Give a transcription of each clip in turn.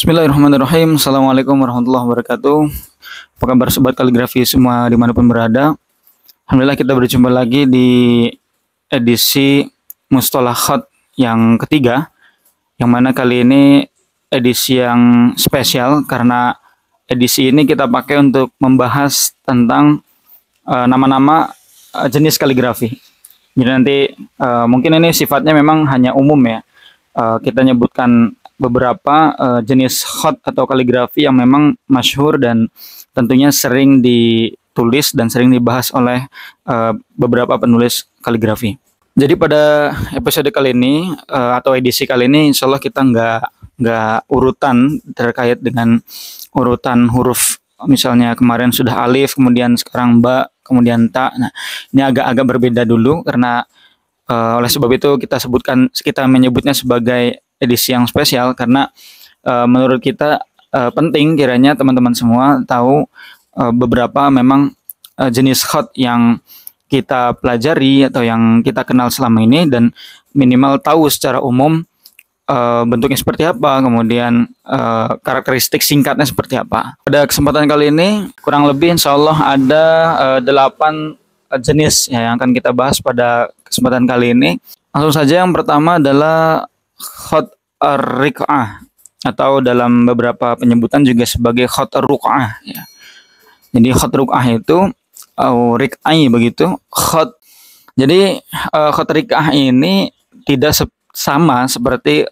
Bismillahirrahmanirrahim. Assalamualaikum warahmatullahi wabarakatuh. Apa kabar sobat kaligrafi semua dimanapun berada? Alhamdulillah kita berjumpa lagi di edisi Mustalahot yang ketiga, yang mana kali ini edisi yang spesial karena edisi ini kita pakai untuk membahas tentang nama-nama jenis kaligrafi. Jadi nanti mungkin ini sifatnya memang hanya umum ya. Kita nyebutkan beberapa jenis khat atau kaligrafi yang memang masyhur dan tentunya sering ditulis dan sering dibahas oleh beberapa penulis kaligrafi. Jadi pada episode kali ini atau edisi kali ini, insya Allah kita nggak urutan terkait dengan urutan huruf. Misalnya kemarin sudah alif, kemudian sekarang ba, kemudian ta. Nah, ini agak-agak berbeda dulu karena oleh sebab itu kita menyebutnya sebagai edisi yang spesial karena menurut kita penting kiranya teman-teman semua tahu beberapa memang jenis khat yang kita pelajari atau yang kita kenal selama ini dan minimal tahu secara umum bentuknya seperti apa, kemudian karakteristik singkatnya seperti apa. Pada kesempatan kali ini kurang lebih insya Allah ada 8 jenis ya, yang akan kita bahas pada kesempatan kali ini. Langsung saja yang pertama adalah khat ar-riq'ah atau dalam beberapa penyebutan juga sebagai khat ar-ruq'ah ya. Jadi khat ruq'ah itu riq'ai begitu. Jadi khat riq'ah ini tidak sama seperti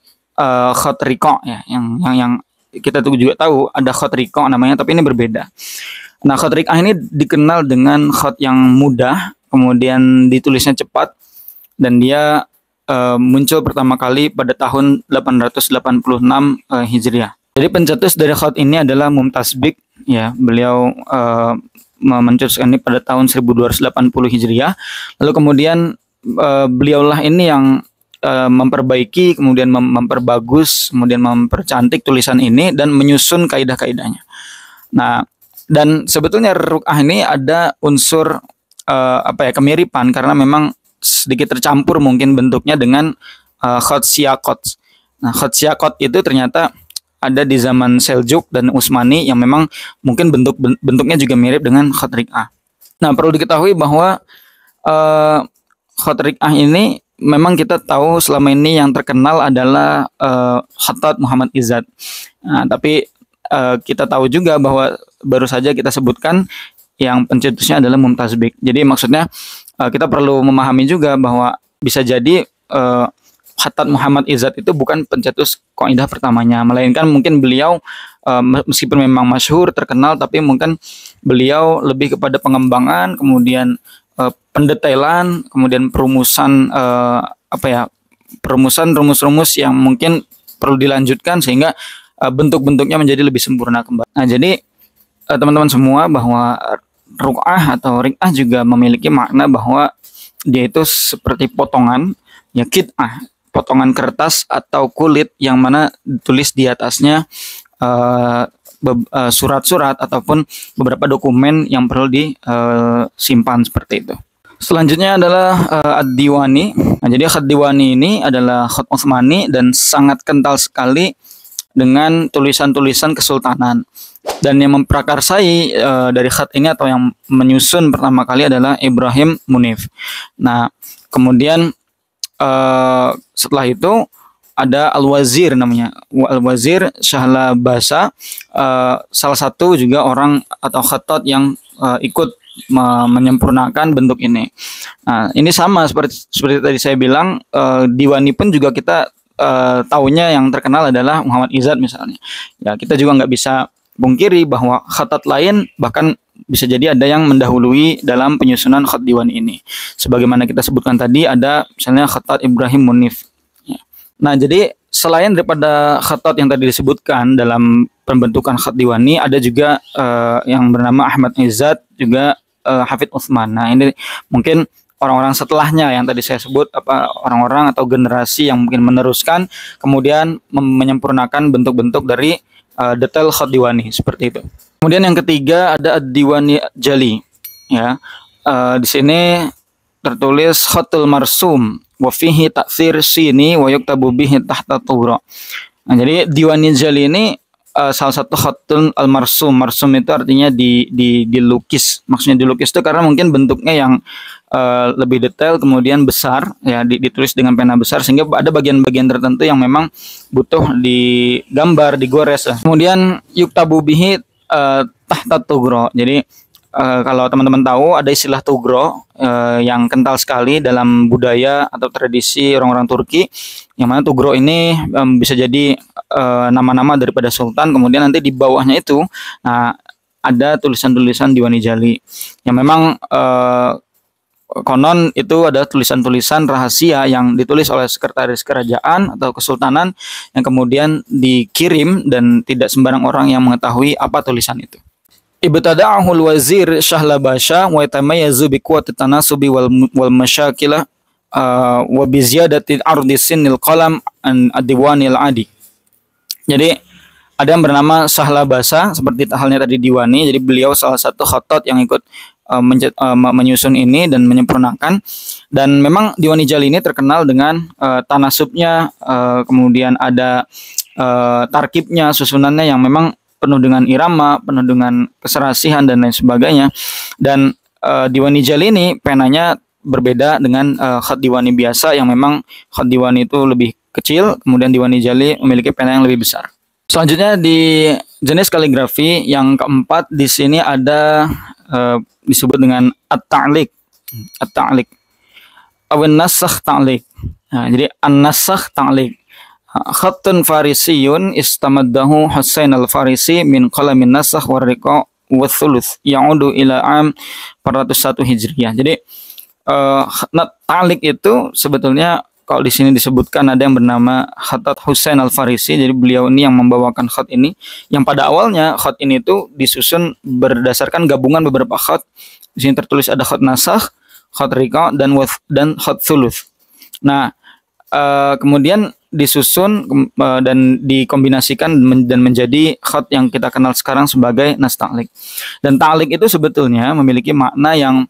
khat riqa' ya, yang kita juga tahu ada khat riqa' namanya, tapi ini berbeda. Nah, khat riq'ah ini dikenal dengan khat yang mudah, kemudian ditulisnya cepat, dan dia muncul pertama kali pada tahun 886 Hijriah. Jadi pencetus dari khat ini adalah Mumtaz Bik ya. Beliau mencetuskan ini pada tahun 1280 Hijriah. Lalu kemudian beliaulah ini yang memperbaiki, kemudian memperbagus, kemudian mempercantik tulisan ini dan menyusun kaidah-kaidahnya. Nah, dan sebetulnya ruq'ah ini ada unsur kemiripan karena memang sedikit tercampur mungkin bentuknya dengan khat siyaqat. Nah, khat siyaqat itu ternyata ada di zaman Seljuk dan Utsmani yang memang mungkin bentuknya juga mirip dengan khat riq'ah. Nah, perlu diketahui bahwa khat riq'ah ini memang kita tahu selama ini yang terkenal adalah Khattat Muhammad Izzat. Nah, tapi kita tahu juga bahwa baru saja kita sebutkan yang pencetusnya adalah Mumtaz Bik. Jadi maksudnya kita perlu memahami juga bahwa bisa jadi Khattat Muhammad Izzat itu bukan pencetus kaidah pertamanya, melainkan mungkin beliau meskipun memang masyhur terkenal, tapi mungkin beliau lebih kepada pengembangan, kemudian pendetailan, kemudian perumusan perumusan rumus-rumus yang mungkin perlu dilanjutkan sehingga bentuk-bentuknya menjadi lebih sempurna kembali. Nah, jadi teman-teman semua bahwa ruq'ah atau riq'ah juga memiliki makna bahwa dia itu seperti potongan ya, qit'ah, potongan kertas atau kulit yang mana ditulis di atasnya surat-surat ataupun beberapa dokumen yang perlu disimpan seperti itu. Selanjutnya adalah ad-diwani. Nah, jadi khat diwani ini adalah khat Utsmani dan sangat kental sekali dengan tulisan-tulisan kesultanan. Dan yang memprakarsai dari khat ini atau yang menyusun pertama kali adalah Ibrahim Munif. Nah, kemudian setelah itu ada Al-Wazir namanya. Al-Wazir Syahla Basa, salah satu juga orang atau khattat yang ikut menyempurnakan bentuk ini. Nah, ini sama seperti tadi saya bilang, diwani pun juga kita tahunya yang terkenal adalah Muhammad Izzat misalnya. Ya, kita juga nggak bisa pungkiri bahwa khattat lain bahkan bisa jadi ada yang mendahului dalam penyusunan khat diwani ini. Sebagaimana kita sebutkan tadi, ada misalnya Khattat Ibrahim Munif. Ya. Nah, jadi selain daripada khattat yang tadi disebutkan dalam pembentukan khat diwani, ada juga yang bernama Ahmad Izzat, juga Hafidz Utsman. Nah, ini mungkin orang-orang setelahnya yang tadi saya sebut, orang-orang atau generasi yang mungkin meneruskan kemudian menyempurnakan bentuk-bentuk dari detail khat diwani seperti itu. Kemudian yang ketiga ada ad-diwani jali ya. Di sini tertulis khatul marsum wa fihi ta'thir sini wa yuktabu bihi tahta tura. Nah, jadi diwani jali ini salah satu khatun al-marsum. Marsum itu artinya dilukis. Maksudnya dilukis itu karena mungkin bentuknya yang lebih detail, kemudian besar, ya ditulis dengan pena besar, sehingga ada bagian-bagian tertentu yang memang butuh digambar, digores. Kemudian yuktabu bihi tahta tugro. Jadi kalau teman-teman tahu ada istilah tugro yang kental sekali dalam budaya atau tradisi orang-orang Turki, yang mana tugro ini bisa jadi nama-nama daripada sultan, kemudian nanti di bawahnya itu ada tulisan-tulisan Diwani Jali yang memang konon itu ada tulisan-tulisan rahasia yang ditulis oleh sekretaris kerajaan atau kesultanan yang kemudian dikirim dan tidak sembarang orang yang mengetahui apa tulisan itu. Ibtada'ahul wazir Shahlabasha wa yatamayyazu bi quwwati tanasubi wal masyakilah wa bi ziyadati ardi sinil qalam an ad-diwanil adi. Jadi ada yang bernama Shahlabasha seperti halnya tadi Diwani. Jadi beliau salah satu khatat yang ikut menyusun ini dan menyempurnakan. Dan memang Diwani Jali ini terkenal dengan tanasubnya, kemudian ada tarkibnya, susunannya yang memang penuh dengan irama, penuh dengan keserasihan dan lain sebagainya. Dan Diwani Jali ini penanya berbeda dengan khat Diwani biasa yang memang khat Diwani itu lebih kecil, kemudian Diwani Jali memiliki pena yang lebih besar. Selanjutnya di jenis kaligrafi yang keempat di sini ada disebut dengan at-ta'liq. At-ta'liq. Aw an-nasakh ta'liq. Nah, jadi an-nasakh ta'liq. Khattun farisiyun istamaddahu Husain al-Farisi min qalamin nasakh wa riqa wa thuluth ya'udu ila am 401 Hijriyah. Jadi ta'liq itu sebetulnya kalau di sini disebutkan ada yang bernama Khattat Husain al-Farisi. Jadi beliau ini yang membawakan khat ini, yang pada awalnya khat ini itu disusun berdasarkan gabungan beberapa khat. Di sini tertulis ada khat nasakh, khat riqa dan khat thuluth. Nah, kemudian disusun dan dikombinasikan dan menjadi khat yang kita kenal sekarang sebagai nas ta'liq. Dan ta'liq itu sebetulnya memiliki makna yang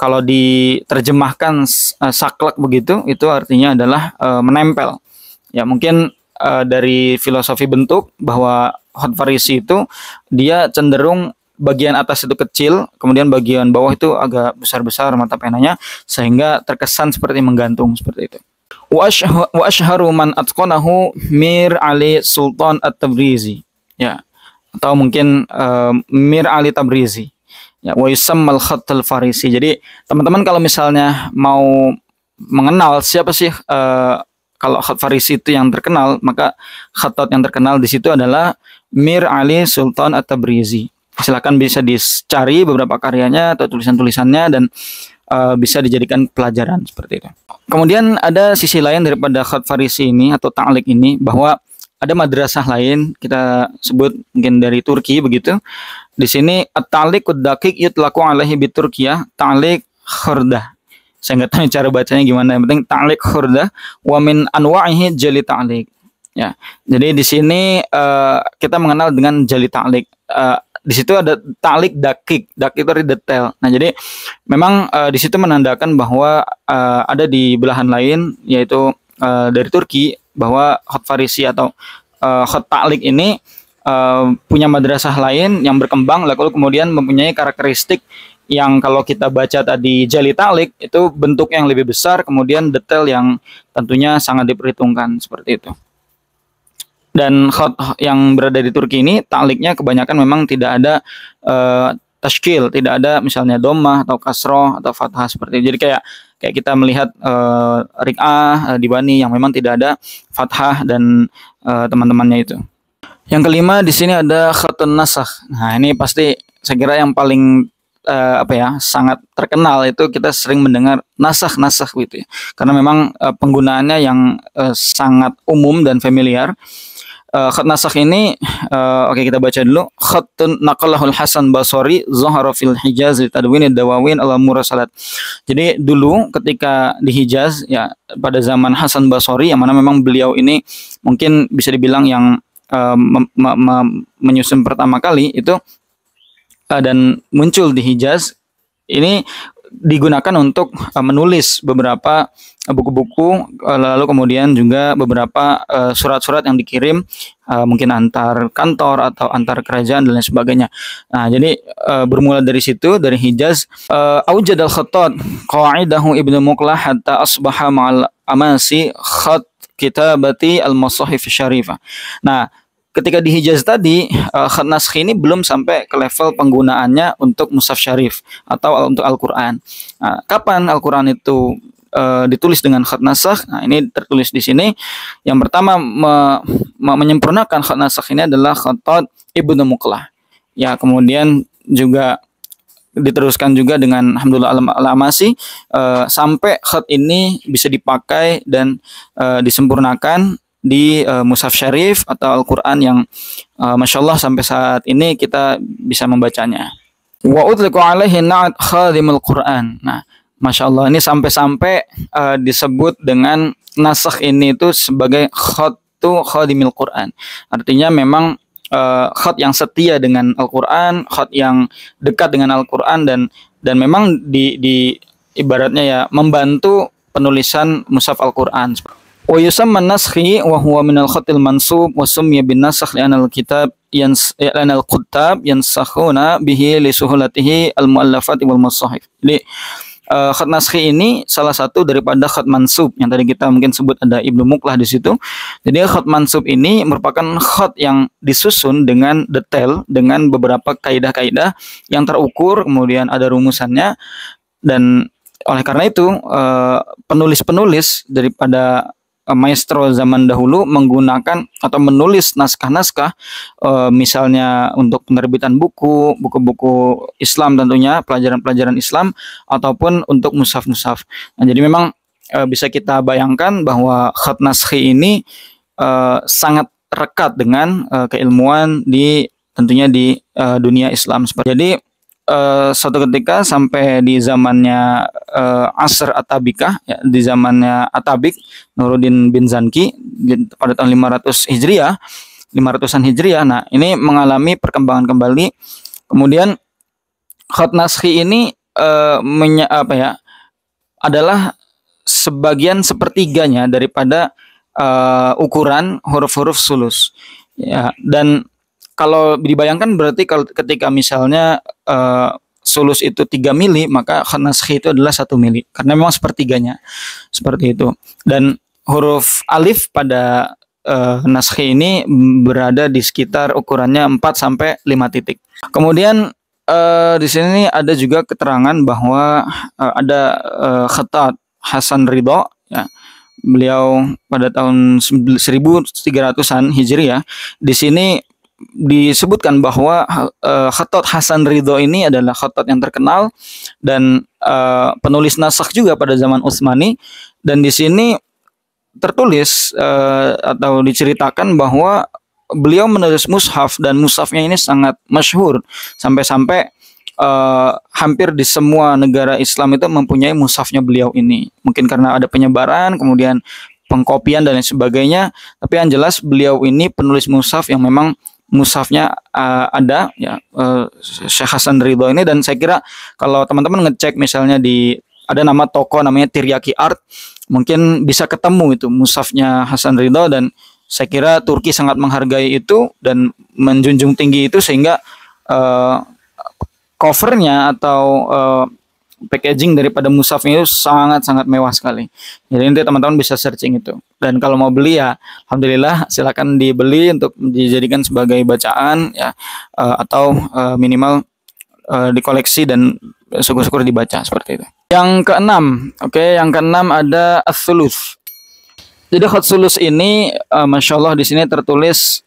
kalau diterjemahkan saklek begitu, itu artinya adalah menempel. Ya mungkin dari filosofi bentuk bahwa khat Farisi itu dia cenderung bagian atas itu kecil, kemudian bagian bawah itu agak besar-besar mata penanya, sehingga terkesan seperti menggantung seperti itu. Wa ashharu man atqanahu Mir Ali Sultan At-Tabrizi. Ya, atau mungkin Mir Ali Tabrizi. Ya, wa yusammal khattul Farisi. Jadi teman-teman kalau misalnya mau mengenal siapa sih kalau khat Farisi itu yang terkenal, maka khatat yang terkenal di situ adalah Mir Ali Sultan At-Tabrizi. Silakan bisa dicari beberapa karyanya atau tulisan-tulisannya dan bisa dijadikan pelajaran seperti itu. Kemudian ada sisi lain daripada khat Farisi ini atau ta'liq ini, bahwa ada madrasah lain, kita sebut mungkin dari Turki begitu. Di sini at-ta'liqud daqiq yutlaqu alaihi bi Turkiyah ta'liq khurdah. Saya nggak tahu cara bacanya gimana, yang penting ta'liq khurdah wa min anwa'ihi jali ta'liq. Ya. Jadi di sini kita mengenal dengan jali ta'liq. Di situ ada ta'liq daqiq. Daqiq itu detail. Nah, jadi memang di situ menandakan bahwa ada di belahan lain, yaitu dari Turki, bahwa khat Farisi atau khat ta'liq ini punya madrasah lain yang berkembang, lalu kemudian mempunyai karakteristik yang kalau kita baca tadi jali ta'liq itu bentuk yang lebih besar, kemudian detail yang tentunya sangat diperhitungkan seperti itu. Dan khat yang berada di Turki ini ta'liqnya kebanyakan memang tidak ada tashkil, tidak ada misalnya dhammah atau kasroh atau fathah seperti itu. Jadi kayak kita melihat riq'ah, Diwani yang memang tidak ada fathah dan teman-temannya itu. Yang kelima di sini ada khatun nasakh. Nah, ini pasti saya kira yang paling sangat terkenal, itu kita sering mendengar nasakh gitu ya. Karena memang penggunaannya yang sangat umum dan familiar. Khat nasakh ini oke, kita baca dulu. Khatun naqalahul Hasan Basri zahara fil Hijaz li tadwin ad-dawawin ala murasalat. Jadi dulu ketika di Hijaz, ya pada zaman Hasan Basri, yang mana memang beliau ini mungkin bisa dibilang yang menyusun pertama kali itu dan muncul di Hijaz, ini digunakan untuk menulis beberapa buku-buku, lalu kemudian juga beberapa surat-surat yang dikirim mungkin antar kantor atau antar kerajaan dan lain sebagainya. Nah, jadi bermula dari situ, dari Hijaz, aujadal khattat qaidahu Ibnu Muqlah hatta asbaha ma'al amasi khat kitabati al-masahif syarifah. Nah, ketika di Hijaz tadi, khat naskh ini belum sampai ke level penggunaannya untuk mushaf syarif atau untuk Al-Qur'an. Nah, kapan Al-Qur'an itu ditulis dengan khat nasakh? Nah, ini tertulis di sini. Yang pertama menyempurnakan khat nasakh ini adalah khattat Ibnu Muqlah. Ya, kemudian juga diteruskan juga dengan alhamdulillah al-Amasi sampai khat ini bisa dipakai dan disempurnakan di mushaf syarif atau Al-Qur'an yang Masya Allah sampai saat ini kita bisa membacanya. Wa utliqu alaihi na'at khadimul Qur'an. Nah, Masya Allah, ini sampai-sampai disebut dengan nasakh ini itu sebagai khattu khadimil Quran. Artinya memang khat yang setia dengan Al-Quran, khat yang dekat dengan Al-Quran, dan memang di ibaratnya ya membantu penulisan mushaf Al-Quran. Wa yusamma naskhi wa huwa min al-khatil mansub wa summiya bin nasakh li'anna al-kitab al-quttab yansakhuna bihi li suhulatihi al-muallafat wal masahif. Jadi khat naskhi ini salah satu daripada khat mansub yang tadi kita mungkin sebut, ada Ibnu Muqlah di situ. Jadi khat mansub ini merupakan khat yang disusun dengan detail, dengan beberapa kaidah-kaidah yang terukur, kemudian ada rumusannya, dan oleh karena itu penulis-penulis daripada maestro zaman dahulu menggunakan atau menulis naskah-naskah misalnya untuk penerbitan buku-buku Islam, tentunya pelajaran-pelajaran Islam, ataupun untuk mushaf-mushaf. Nah, jadi memang bisa kita bayangkan bahwa khat naskhi ini sangat rekat dengan keilmuan tentunya di dunia Islam. Jadi suatu ketika sampai di zamannya Asr Atabikah, ya, di zamannya Atabik Nuruddin bin Zanki pada tahun 500-an Hijriah. Nah, ini mengalami perkembangan kembali. Kemudian khat naskhi ini adalah sebagian sepertiganya daripada ukuran huruf-huruf sulus. Ya, dan kalau dibayangkan berarti kalau ketika misalnya sulus itu 3 mili, maka khat naskhi itu adalah 1 mili. Karena memang sepertiganya. Seperti itu. Dan huruf alif pada naskhi ini berada di sekitar ukurannya 4 sampai 5 titik. Kemudian di sini ada juga keterangan bahwa ada khattat Hasan Ridho, ya. Beliau pada tahun 1300-an Hijriah. Di sini disebutkan bahwa khattat Hasan Ridho ini adalah khattat yang terkenal dan penulis nasakh juga pada zaman Utsmani, dan di sini tertulis atau diceritakan bahwa beliau menulis mushaf, dan mushafnya ini sangat masyhur sampai-sampai hampir di semua negara Islam itu mempunyai mushafnya beliau ini. Mungkin karena ada penyebaran, kemudian pengkopian dan lain sebagainya, tapi yang jelas beliau ini penulis mushaf yang memang mushafnya ada, ya, Syekh Hasan Ridho ini. Dan saya kira kalau teman-teman ngecek misalnya ada nama toko namanya Tiryaki Art, mungkin bisa ketemu itu mushafnya Hasan Ridho, dan saya kira Turki sangat menghargai itu dan menjunjung tinggi itu, sehingga covernya atau packaging daripada mushafnya itu sangat-sangat mewah sekali. Jadi nanti teman-teman bisa searching itu. Dan kalau mau beli, ya alhamdulillah silakan dibeli untuk dijadikan sebagai bacaan, ya, atau minimal dikoleksi dan syukur-syukur dibaca, seperti itu. Yang keenam, yang keenam ada as-sulus. Jadi khat sulus ini Masya Allah di sini tertulis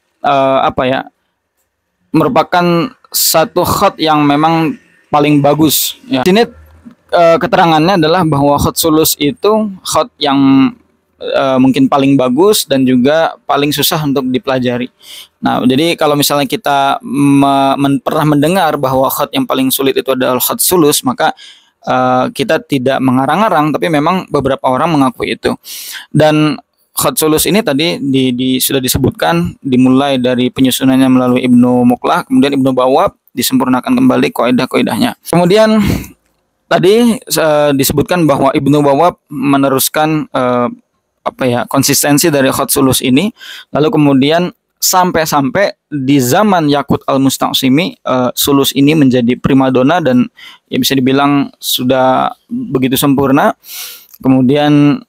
merupakan satu khat yang memang paling bagus, ya. Di sini keterangannya adalah bahwa khat sulus itu khat yang mungkin paling bagus dan juga paling susah untuk dipelajari. Nah, jadi kalau misalnya kita pernah mendengar bahwa khat yang paling sulit itu adalah khat sulus, maka kita tidak mengarang-arang, tapi memang beberapa orang mengakui itu. Dan khat sulus ini tadi sudah disebutkan, dimulai dari penyusunannya melalui Ibnu Muqlah, kemudian Ibnu Bawwab disempurnakan kembali kaidah-kaidahnya. Kemudian tadi disebutkan bahwa Ibnu Bawwab meneruskan konsistensi dari khat sulus ini, lalu kemudian sampai-sampai di zaman Yaqut al-Musta'simi sulus ini menjadi primadona dan ya bisa dibilang sudah begitu sempurna. Kemudian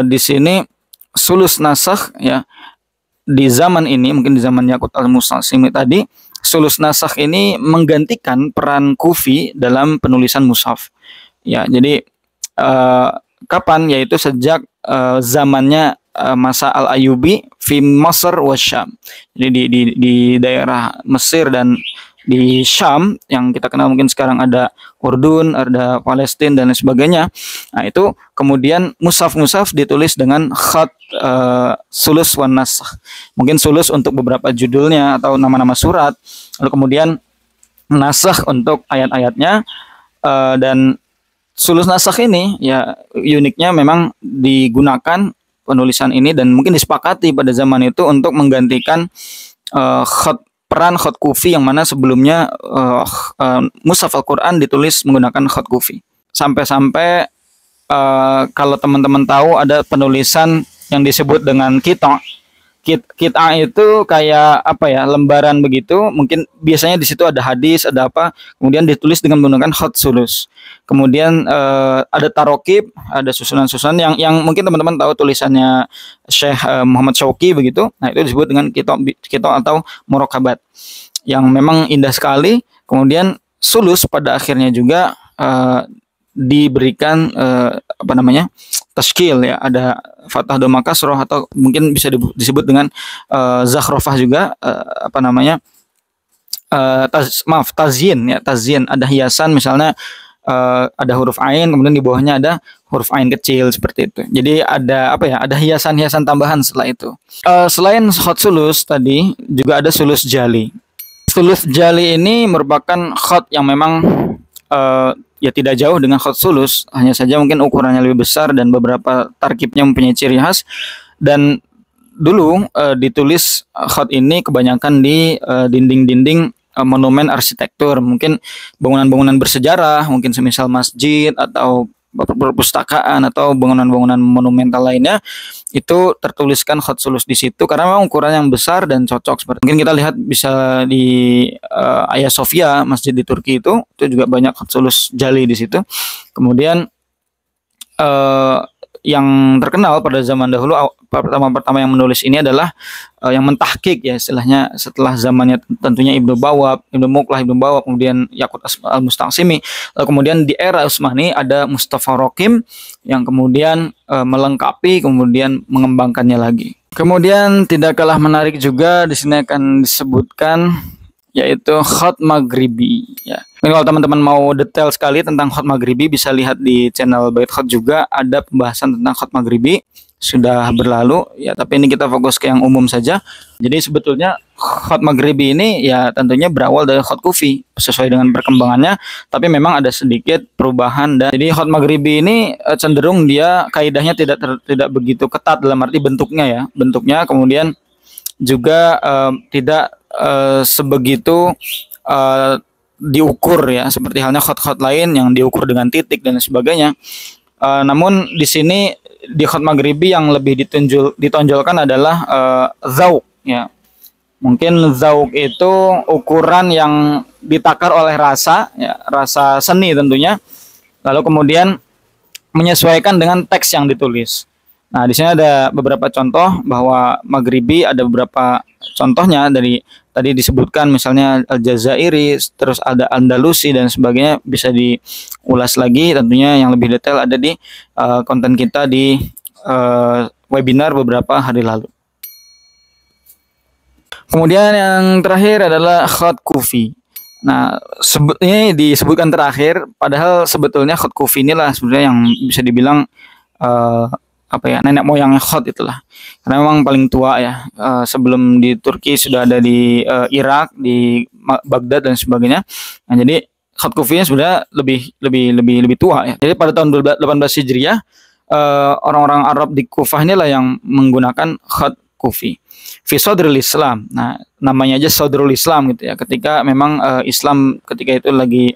di sini sulus nasakh ya di zaman ini, mungkin di zaman Yaqut al-Musta'simi tadi, sulus nasakh ini menggantikan peran kufi dalam penulisan mushaf. Ya, jadi kapan? Yaitu sejak zamannya masa Al-Ayyubi fi Masr wa Syam. Jadi di daerah Mesir dan di Syam yang kita kenal mungkin sekarang ada Urdun, ada Palestina dan lain sebagainya. Nah, itu kemudian mushaf-mushaf ditulis dengan khat sulus wan nasakh. Mungkin sulus untuk beberapa judulnya atau nama-nama surat, lalu kemudian nasakh untuk ayat-ayatnya, dan sulus nasakh ini ya uniknya memang digunakan penulisan ini dan mungkin disepakati pada zaman itu untuk menggantikan peran khat kufi yang mana sebelumnya mushaf Al-Quran ditulis menggunakan khat kufi. Sampai-sampai kalau teman-teman tahu ada penulisan yang disebut dengan kita. Kita itu kayak apa ya, lembaran begitu, mungkin biasanya di situ ada hadis, ada apa, kemudian ditulis dengan menggunakan khat sulus. Kemudian ada tarokib, ada susunan-susunan yang mungkin teman-teman tahu tulisannya Syekh Muhammad Syauqi begitu. Nah, itu disebut dengan kita atau murakabat yang memang indah sekali. Kemudian sulus pada akhirnya juga diberikan tashkil ya, ada fathah dhamma kasroh atau mungkin bisa disebut dengan zakhrofah juga, tazyin ya, tazyin, ada hiasan misalnya ada huruf ain kemudian di bawahnya ada huruf ain kecil seperti itu. Jadi ada ada hiasan-hiasan tambahan setelah itu. Selain khat sulus tadi juga ada sulus jali. Sulus jali ini merupakan khat yang memang ya tidak jauh dengan khat sulus, hanya saja mungkin ukurannya lebih besar dan beberapa tarkibnya mempunyai ciri khas. Dan dulu ditulis khat ini kebanyakan di dinding-dinding monumen arsitektur, mungkin bangunan-bangunan bersejarah, mungkin semisal masjid atau perpustakaan atau bangunan-bangunan monumental lainnya, itu tertuliskan khat sulus di situ karena memang ukuran yang besar dan cocok. Seperti mungkin kita lihat bisa di Hagia Sophia, masjid di Turki itu juga banyak khat sulus jali di situ. Kemudian yang terkenal pada zaman dahulu pertama yang menulis ini adalah yang mentahqiq ya istilahnya, setelah zamannya tentunya Ibnu Bawab, Ibnu Muqlah, Ibnu Bawab, kemudian Yaqut al-Musta'simi. Kemudian di era Utsmani ada Mustafa Rokim yang kemudian melengkapi kemudian mengembangkannya lagi. Kemudian tidak kalah menarik juga di sini akan disebutkan yaitu khat maghribi ya. Kalau teman-teman mau detail sekali tentang khat maghribi bisa lihat di channel Bait Khat, juga ada pembahasan tentang khat maghribi sudah berlalu ya, tapi ini kita fokus ke yang umum saja. Jadi sebetulnya khat maghribi ini ya tentunya berawal dari khat kufi sesuai dengan perkembangannya, tapi memang ada sedikit perubahan. Dan jadi khat maghribi ini cenderung dia kaidahnya tidak begitu ketat dalam arti bentuknya ya, kemudian juga tidak sebegitu diukur ya, seperti halnya khat-khat lain yang diukur dengan titik dan sebagainya. Namun di sini di khat maghribi yang lebih ditonjolkan adalah zauq ya. Mungkin zauq itu ukuran yang ditakar oleh rasa ya, rasa seni tentunya. Lalu kemudian menyesuaikan dengan teks yang ditulis. Nah, di sini ada beberapa contoh bahwa maghribi, ada beberapa contohnya dari tadi disebutkan misalnya Al-Jazairi, terus ada Andalusi dan sebagainya, bisa diulas lagi tentunya yang lebih detail ada di konten kita di webinar beberapa hari lalu. Kemudian yang terakhir adalah khat kufi. Nah, ini disebutkan terakhir, padahal sebetulnya khat kufi inilah sebenarnya yang bisa dibilang nenek moyangnya khat itulah, karena memang paling tua ya. Sebelum di Turki sudah ada di Irak, di Baghdad dan sebagainya. Nah, jadi khat kufinya sebenarnya lebih tua ya. Jadi pada tahun 18 Hijriah orang-orang Arab di Kufah inilah yang menggunakan khat kufi fi Sadrul Islam. Nah, namanya aja Sadrul Islam gitu ya, ketika memang Islam ketika itu lagi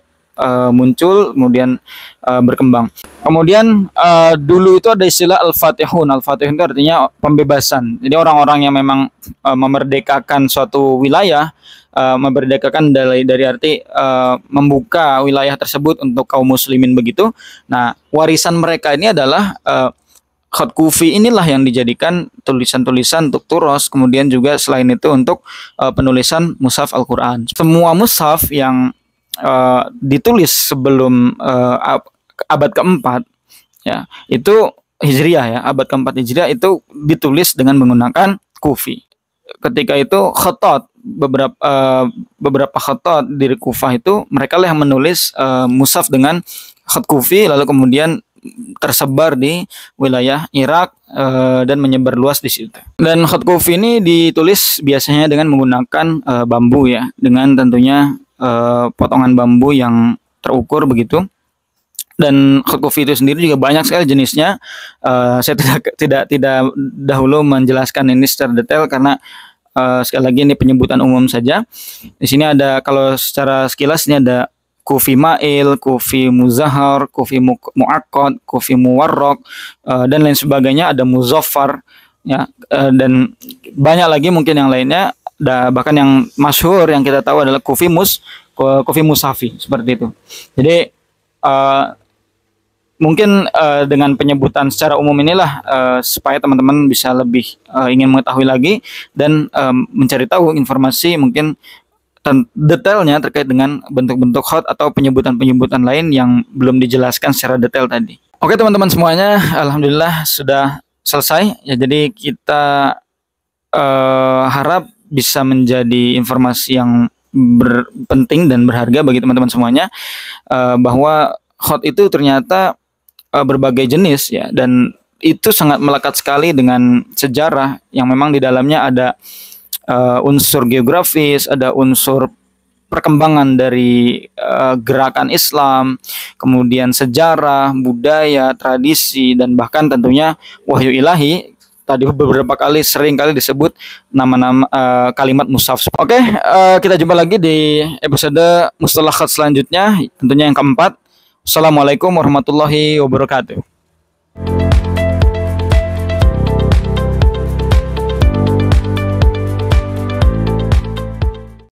muncul, kemudian berkembang. Kemudian dulu itu ada istilah al-fatihun. Al-fatihun itu artinya pembebasan. Jadi orang-orang yang memang memerdekakan suatu wilayah, memerdekakan dari arti membuka wilayah tersebut untuk kaum muslimin begitu. Nah, warisan mereka ini adalah khat kufi, inilah yang dijadikan tulisan-tulisan untuk turos, kemudian juga selain itu untuk penulisan mushaf Al-Quran. Semua mushaf yang ditulis sebelum abad keempat, ya itu Hijriah, ya abad keempat Hijriah, itu ditulis dengan menggunakan kufi. Ketika itu khatat, beberapa khatat di Kufah itu mereka lah yang menulis mushaf dengan khat kufi, lalu kemudian tersebar di wilayah Irak dan menyebar luas di situ. Dan khat kufi ini ditulis biasanya dengan menggunakan bambu, ya, dengan tentunya potongan bambu yang terukur begitu. Dan khat kufi itu sendiri juga banyak sekali jenisnya. Saya tidak dahulu menjelaskan ini secara detail karena sekali lagi ini penyebutan umum saja. Di sini ada, kalau secara sekilas ini ada kufi ma'il, kufi muzahar, kufi mu'akkad, kufi muwarraq, dan lain sebagainya. Ada muzaffar, ya, dan banyak lagi mungkin yang lainnya. Bahkan yang masyhur yang kita tahu adalah kufi mushafi, seperti itu. Jadi mungkin dengan penyebutan secara umum inilah supaya teman-teman bisa lebih ingin mengetahui lagi dan mencari tahu informasi mungkin detailnya terkait dengan bentuk-bentuk khat atau penyebutan-penyebutan lain yang belum dijelaskan secara detail tadi. Oke teman-teman semuanya, alhamdulillah sudah selesai ya. Jadi kita harap bisa menjadi informasi yang penting dan berharga bagi teman-teman semuanya, bahwa khat itu ternyata berbagai jenis, ya, dan itu sangat melekat sekali dengan sejarah yang memang di dalamnya ada unsur geografis, ada unsur perkembangan dari gerakan Islam, kemudian sejarah, budaya, tradisi, dan bahkan tentunya wahyu ilahi. Tadi beberapa kali, sering kali disebut nama-nama kalimat mushaf. Oke, kita jumpa lagi di episode mustalah khat selanjutnya, tentunya yang keempat. Assalamualaikum warahmatullahi wabarakatuh.